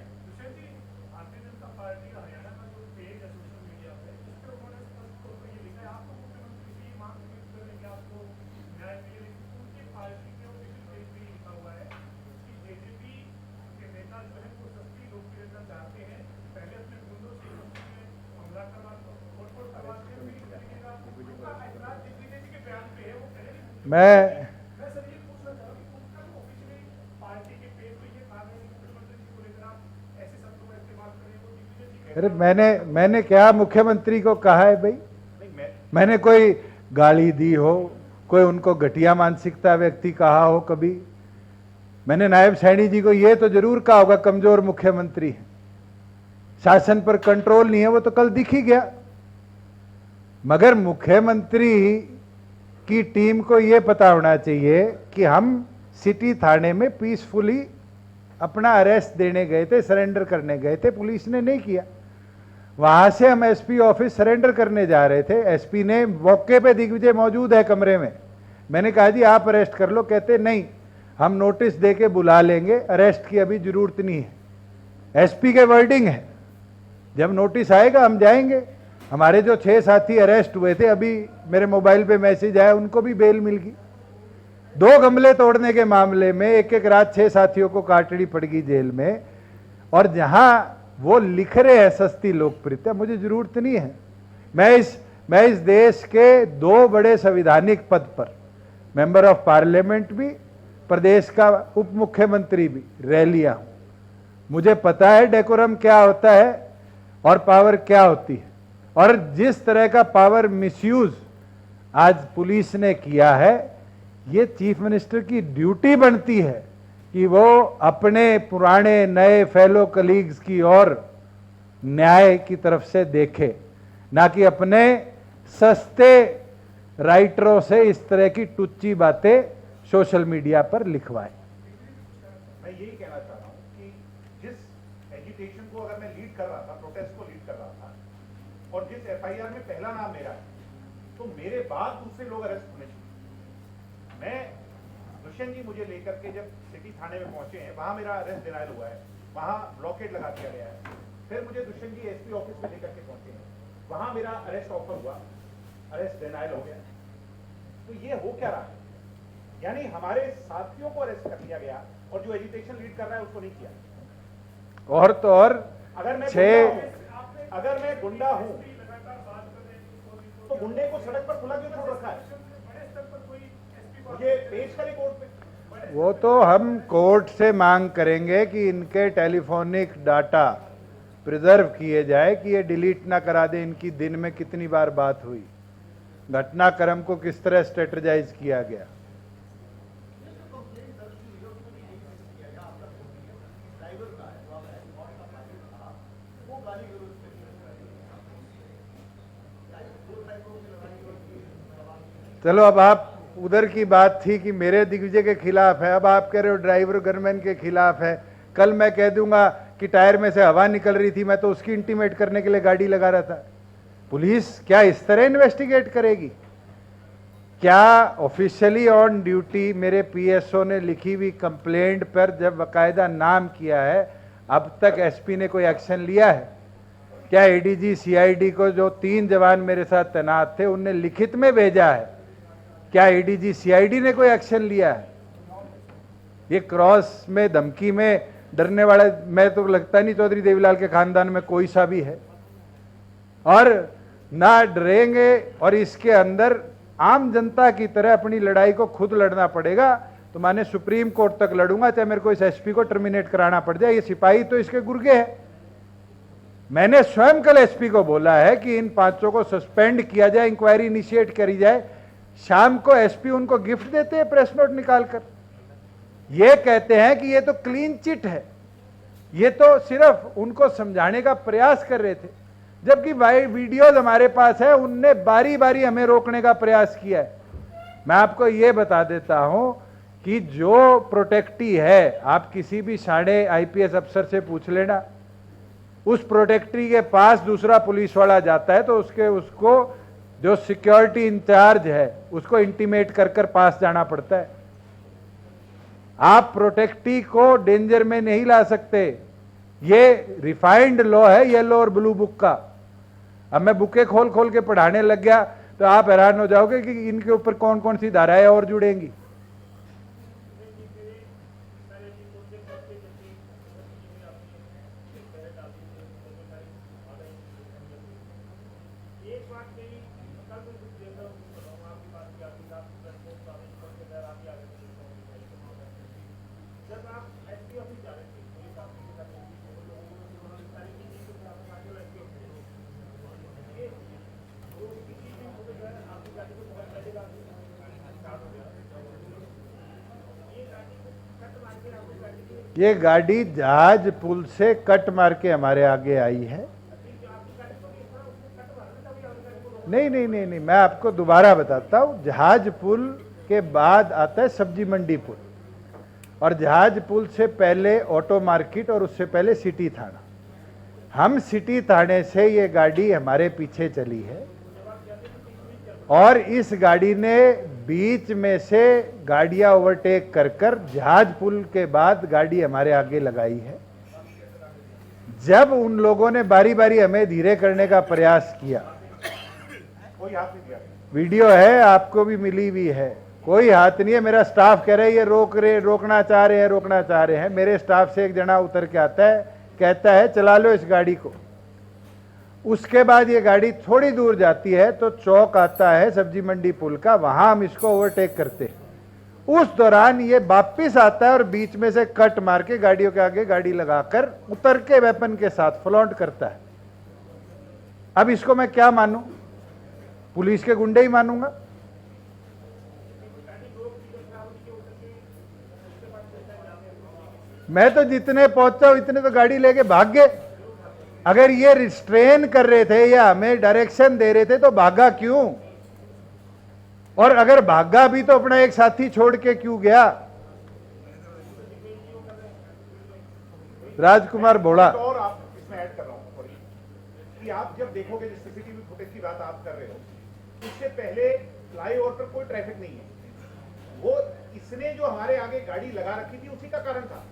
A: मैं अरे मैंने क्या मुख्यमंत्री को कहा है भाई? मैंने कोई गाली दी हो, कोई उनको घटिया मानसिकता व्यक्ति कहा हो कभी? मैंने नायब सैनी जी को ये तो जरूर कहा होगा कमजोर मुख्यमंत्री है, शासन पर कंट्रोल नहीं है, वो तो कल दिख ही गया। मगर मुख्यमंत्री की टीम को यह पता होना चाहिए कि हम सिटी थाने में पीसफुली अपना अरेस्ट देने गए थे, सरेंडर करने गए थे, पुलिस ने नहीं किया। वहां से हम एसपी ऑफिस सरेंडर करने जा रहे थे, एसपी ने मौके पे दिग्विजय मौजूद है कमरे में, मैंने कहा जी आप अरेस्ट कर लो, कहते नहीं हम नोटिस दे के बुला लेंगे, अरेस्ट की अभी जरूरत नहीं है। एसपी के वर्डिंग है, जब नोटिस आएगा हम जाएंगे। हमारे जो 6 साथी अरेस्ट हुए थे, अभी मेरे मोबाइल पे मैसेज आया, उनको भी बेल मिल गई। 2 गमले तोड़ने के मामले में एक रात 6 साथियों को काटनी पड़ गई जेल में, और जहां वो लिख रहे हैं सस्ती लोकप्रियता, मुझे जरूरत नहीं है। मैं इस देश के 2 बड़े संवैधानिक पद पर, मेंबर ऑफ पार्लियामेंट भी, प्रदेश का उप मुख्यमंत्री भी रह लिया हूं। मुझे पता है डेकोरम क्या होता है और पावर क्या होती है, और जिस तरह का पावर मिसयूज आज पुलिस ने किया है, ये चीफ मिनिस्टर की ड्यूटी बनती है कि वो अपने पुराने नए फेलो कलीग्स की ओर न्याय की तरफ से देखे, ना कि अपने सस्ते राइटरों से इस तरह की टुच्ची बातें सोशल मीडिया पर लिखवाए।
C: मैं यही कहना चाह रहा हूं कि जिस एजिटेशन को अगर मैं लीड कर रहा था, प्रोटेस्ट को लीड कर रहा था, और जिस एफआईआर में पहला नाम मेरा है, तो मेरे बाद दूसरे लोग अरेस्ट होने चाहिए। मैं दुष्यंत जी मुझे लेकर के जब सिटी थाने में पहुंचे हैं, वहां मेरा अरेस्ट डिनायल हुआ है, वहां ब्लॉकेट लगा दिया गया है। फिर मुझे दुष्यंत जी एसपी ऑफिस में लेकर के पहुंचे हैं, वहां मेरा अरेस्ट ऑफर हुआ, अरेस्ट डिनायल हो गया। तो ये हो क्या रहा है? यानी हमारे साथियों को अरेस्ट कर लिया गया और जो एजिटेशन लीड कर रहा है उसको नहीं किया।
A: और तो और
C: अगर मैं गुंडा हूं तो गुंडे को सड़क पर खुला क्यों छोड़ रखा है? मुझे पेश करें कोर्ट पे।
A: वो तो हम कोर्ट से मांग करेंगे कि इनके टेलीफोनिक डाटा प्रिजर्व किए जाए, कि ये डिलीट ना करा दे, इनकी दिन में कितनी बार बात हुई, घटनाक्रम को किस तरह स्ट्रेटेजाइज किया गया। चलो, अब आप उधर की बात थी कि मेरे दिग्विजय के खिलाफ है, अब आप कह रहे हो ड्राइवर गनमैन के खिलाफ है। कल मैं कह दूंगा कि टायर में से हवा निकल रही थी, मैं तो उसकी इंटीमेट करने के लिए गाड़ी लगा रहा था। पुलिस क्या इस तरह इन्वेस्टिगेट करेगी? क्या ऑफिशियली ऑन ड्यूटी मेरे पीएसओ ने लिखी हुई कंप्लेंट पर जब बाकायदा नाम किया है, अब तक एसपी ने कोई एक्शन लिया है? क्या एडीजी सीआईडी को जो 3 जवान मेरे साथ तैनात थे उनने लिखित में भेजा है? क्या एडीजी सीआईडी ने कोई एक्शन लिया है? ये क्रॉस में, धमकी में डरने वाला मैं तो लगता नहीं चौधरी देवीलाल के खानदान में कोई सा भी है, और ना डरेंगे। और इसके अंदर आम जनता की तरह अपनी लड़ाई को खुद लड़ना पड़ेगा। तो मैंने सुप्रीम कोर्ट तक लड़ूंगा, चाहे मेरे को इस एसपी को टर्मिनेट कराना पड़ जाए। ये सिपाही तो इसके गुर्गे है। मैंने स्वयं कल एसपी को बोला है कि इन 5 को सस्पेंड किया जाए, इंक्वायरी इनिशिएट करी जाए। शाम को एसपी उनको गिफ्ट देते हैं प्रेस नोट निकालकर, ये कहते हैं कि ये तो क्लीन चिट है, ये तो सिर्फ उनको समझाने का प्रयास कर रहे थे, जबकि भाई वीडियोज हमारे पास है, उनने बारी बारी हमें रोकने का प्रयास किया है। मैं आपको ये बता देता हूं कि जो प्रोटेक्टी है, आप किसी भी साढ़े आईपीएस अफसर से पूछ लेना, उस प्रोटेक्टी के पास दूसरा पुलिस वाला जाता है तो उसको जो सिक्योरिटी इंचार्ज है उसको इंटीमेट कर कर पास जाना पड़ता है। आप प्रोटेक्टी को डेंजर में नहीं ला सकते। ये रिफाइंड लॉ है, येलो और ब्लू बुक का। अब मैं बुकें खोल खोल के पढ़ाने लग गया तो आप हैरान हो जाओगे कि इनके ऊपर कौन कौन सी धाराएं और जुड़ेंगी। ये गाड़ी जहाज पुल से कट मार के हमारे आगे आई है। नहीं नहीं नहीं नहीं, मैं आपको दोबारा बताता हूं। जहाज पुल के बाद आता है सब्जी मंडी पुल, और जहाज पुल से पहले ऑटो मार्केट, और उससे पहले सिटी थाना। हम सिटी थाने से ये गाड़ी हमारे पीछे चली है, और इस गाड़ी ने बीच में से गाड़ियां ओवरटेक कर कर जहाज पुल के बाद गाड़ी हमारे आगे लगाई है। जब उन लोगों ने बारी बारी हमें धीरे करने का प्रयास किया,
C: कोई हाथ नहीं दिया।
A: वीडियो है, आपको भी मिली हुई है, कोई हाथ नहीं है। मेरा स्टाफ कह रहा है ये रोकना चाह रहे हैं। मेरे स्टाफ से एक जना उतर के आता है, कहता है चला लो इस गाड़ी को। उसके बाद ये गाड़ी थोड़ी दूर जाती है तो चौक आता है सब्जी मंडी पुल का, वहां हम इसको ओवरटेक करते हैं। उस दौरान ये वापिस आता है और बीच में से कट मार के गाड़ियों के आगे गाड़ी लगाकर उतर के वेपन के साथ फ्लॉन्ट करता है। अब इसको मैं क्या मानूं? पुलिस के गुंडे ही मानूंगा? मैं तो जितने पहुंचा हूं इतने तो गाड़ी लेके भाग गए। अगर ये रिस्ट्रेन कर रहे थे या हमें डायरेक्शन दे रहे थे तो भागा क्यों? और अगर भागा भी तो अपना एक साथी छोड़ के क्यों गया? राजकुमार भोला।
C: और आप इसमें ऐड कर रहा हूं थोड़ी, कि आप जब देखोगे जिस सीसीटीवी फुटेज की बात आप कर रहे हो, उससे पहले फ्लाईओवर पर कोई ट्रैफिक नहीं है। वो इसने जो हमारे आगे गाड़ी लगा रखी थी उसी का कारण था।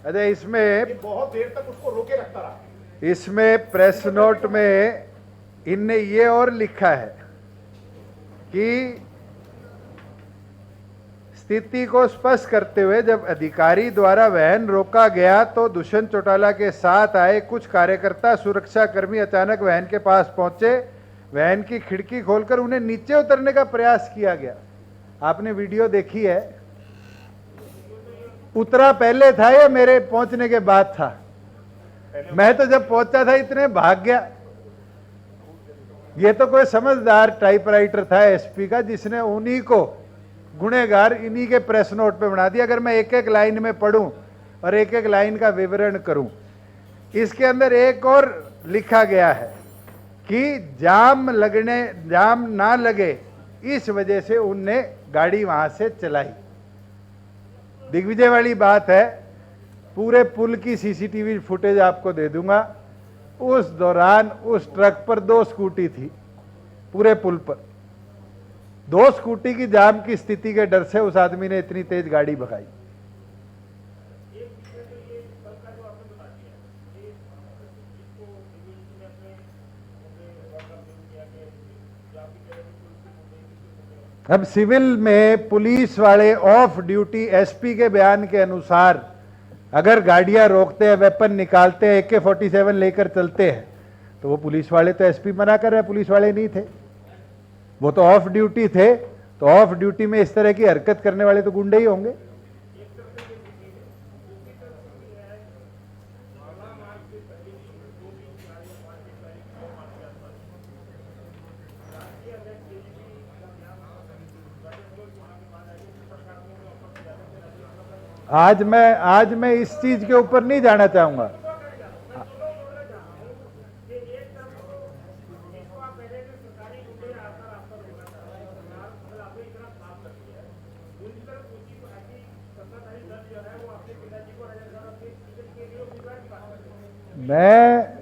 A: अरे इसमें
C: ये बहुत देर तक उसको रोके रखता रहा।
A: इसमें प्रेस नोट में इनने ये और लिखा है कि स्थिति को स्पष्ट करते हुए जब अधिकारी द्वारा वाहन रोका गया तो दुष्यंत चौटाला के साथ आए कुछ कार्यकर्ता सुरक्षा कर्मी अचानक वाहन के पास पहुंचे। वाहन की खिड़की खोलकर उन्हें नीचे उतरने का प्रयास किया गया। आपने वीडियो देखी है? उतरा पहले था या मेरे पहुंचने के बाद था? मैं तो जब पहुंचा था इतने भाग गया। ये तो कोई समझदार टाइपराइटर था एसपी का, जिसने उन्हीं को गुनेगार इन्हीं के प्रेस नोट पे बना दिया। अगर मैं एक एक लाइन में पढ़ूं और एक एक लाइन का विवरण करूं, इसके अंदर एक और लिखा गया है कि जाम ना लगे इस वजह से उनने गाड़ी वहां से चलाई। दिग्विजय वाली बात है, पूरे पुल की सीसीटीवी फुटेज आपको दे दूंगा। उस दौरान उस ट्रक पर 2 स्कूटी थी, पूरे पुल पर 2 स्कूटी की जाम की स्थिति के डर से उस आदमी ने इतनी तेज गाड़ी भगाई। अब सिविल में पुलिस वाले ऑफ ड्यूटी एसपी के बयान के अनुसार अगर गाड़ियां रोकते हैं, वेपन निकालते हैं, AK-47 लेकर चलते हैं, तो वो पुलिस वाले तो एसपी मना कर रहे हैं, पुलिस वाले नहीं थे, वो तो ऑफ ड्यूटी थे। तो ऑफ ड्यूटी में इस तरह की हरकत करने वाले तो गुंडे ही होंगे। आज मैं इस चीज के ऊपर नहीं जाना चाहूंगा।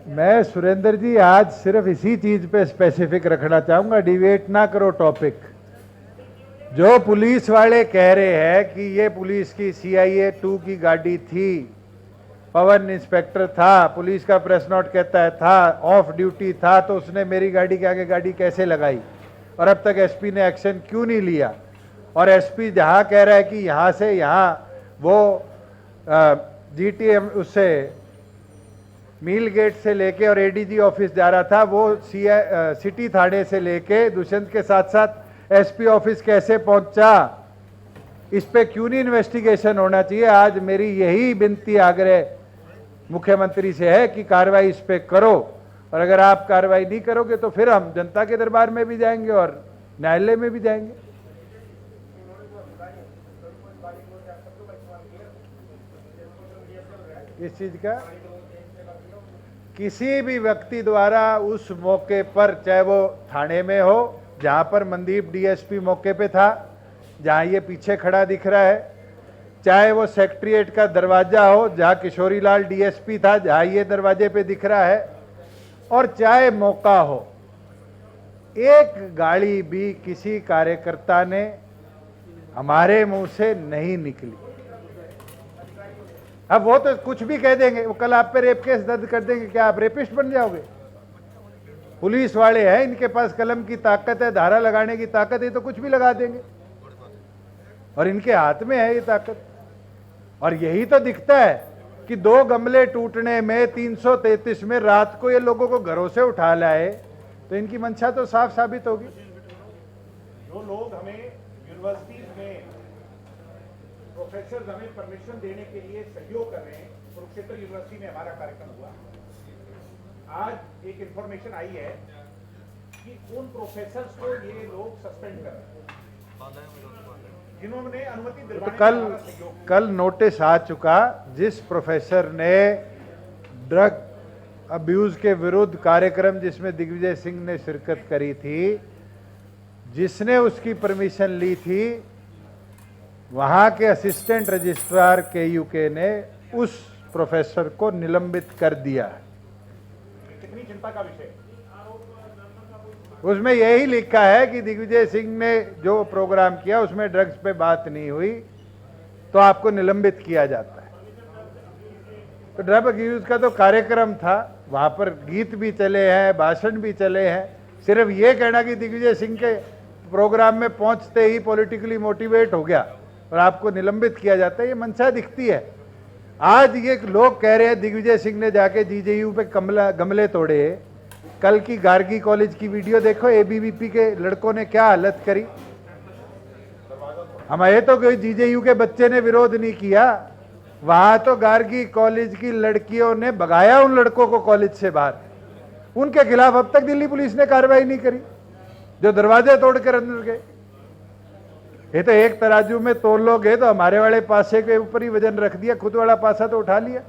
A: मैं सुरेंद्र जी आज सिर्फ इसी चीज पे स्पेसिफिक रखना चाहूंगा, डिवेट ना करो टॉपिक। जो पुलिस वाले कह रहे हैं कि ये पुलिस की CIA 2 की गाड़ी थी, पवन इंस्पेक्टर था, पुलिस का प्रेस नोट कहता है था, ऑफ ड्यूटी था, तो उसने मेरी गाड़ी के आगे गाड़ी कैसे लगाई और अब तक SP ने एक्शन क्यों नहीं लिया? और SP जहां कह रहा है कि यहां से यहां वो GTM उससे मील गेट से लेके और ADG ऑफिस जा रहा था, वो सिटी थाने से लेके दुष्यंत के साथ साथ SP ऑफिस कैसे पहुंचा? इस पे क्यों नहीं इन्वेस्टिगेशन होना चाहिए? आज मेरी यही विनती आग्रह मुख्यमंत्री से है कि कार्रवाई इस पे करो, और अगर आप कार्रवाई नहीं करोगे तो फिर हम जनता के दरबार में भी जाएंगे और न्यायालय में भी जाएंगे। इस चीज का किसी भी व्यक्ति द्वारा उस मौके पर, चाहे वो थाने में हो जहां पर मनदीप DSP मौके पे था, जहां ये पीछे खड़ा दिख रहा है, चाहे वो सेक्रेटरिएट का दरवाजा हो जहां किशोरी लाल DSP था, जहां ये दरवाजे पे दिख रहा है, और चाहे मौका हो, एक गाड़ी भी किसी कार्यकर्ता ने हमारे मुंह से नहीं निकली। अब वो तो कुछ भी कह देंगे, वो कल आप पे रेप केस दर्ज कर देंगे, क्या आप रेपिस्ट बन जाओगे? पुलिस वाले हैं, इनके पास कलम की ताकत है, धारा लगाने की ताकत है, तो कुछ भी लगा देंगे, और इनके हाथ में है ये ताकत। और यही तो दिखता है कि 2 गमले टूटने में 333 में रात को ये लोगों को घरों से उठा लाए, तो इनकी मंशा तो साफ साबित होगी।
C: जो लोग हमें यूनिवर्सिटीज में प्रोफेसर हमें परमिशन देने के लिए सहयोग कर रहे हैं, कुरुक्षेत्र यूनिवर्सिटी में हमारा कार्यक्रम हुआ, आज एक इंफॉर्मेशन आई है कि उन प्रोफेसर्स को ये लोग सस्पेंड कर रहे हैं जिन्होंने अनुमति दिलवाने
A: तो
C: में सहयोग।
A: कल नोटिस आ चुका, जिस प्रोफेसर ने ड्रग अब्यूज के विरुद्ध कार्यक्रम जिसमें दिग्विजय सिंह ने शिरकत करी थी, जिसने उसकी परमिशन ली थी, वहां के असिस्टेंट रजिस्ट्रार KUK ने उस प्रोफेसर को निलंबित कर दिया।
C: कितनी चिंता का विषय?
A: उसमें यही लिखा है कि दिग्विजय सिंह ने जो प्रोग्राम किया उसमें ड्रग्स पे बात नहीं हुई तो आपको निलंबित किया जाता है। तो ड्रग अब्यूज का तो कार्यक्रम था, वहां पर गीत भी चले हैं, भाषण भी चले हैं। सिर्फ ये कहना कि दिग्विजय सिंह के प्रोग्राम में पहुंचते ही पॉलिटिकली मोटिवेट हो गया और आपको निलंबित किया जाता है, ये मंशा दिखती है। आज ये लोग कह रहे हैं दिग्विजय सिंह ने जाके GJU पे गमले तोड़े। कल की गार्गी कॉलेज की वीडियो देखो, ABVP के लड़कों ने क्या हालत करी। हमारे तो कोई GJU के बच्चे ने विरोध नहीं किया, वहां तो गार्गी कॉलेज की लड़कियों ने भगाया उन लड़कों को कॉलेज से बाहर। उनके खिलाफ अब तक दिल्ली पुलिस ने कार्रवाई नहीं करी, जो दरवाजे तोड़कर अंदर गए। ये तो एक तराजू में तोल लोगे तो हमारे वाले पासे के ऊपर ही वजन रख दिया, खुद वाला पासा तो उठा लिया।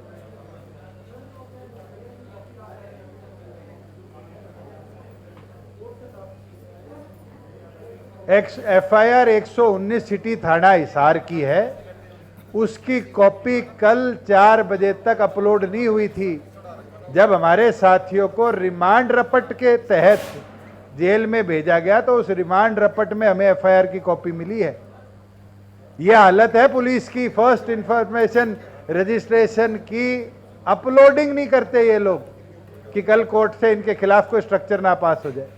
A: FIR 119 सिटी थाना हिसार की है, उसकी कॉपी कल 4 बजे तक अपलोड नहीं हुई थी। जब हमारे साथियों को रिमांड रपट के तहत जेल में भेजा गया तो उस रिमांड रपट में हमें FIR की कॉपी मिली है। यह हालत है पुलिस की, फर्स्ट इंफॉर्मेशन रजिस्ट्रेशन की अपलोडिंग नहीं करते ये लोग कि कल कोर्ट से इनके खिलाफ कोई स्ट्रक्चर ना पास हो जाए।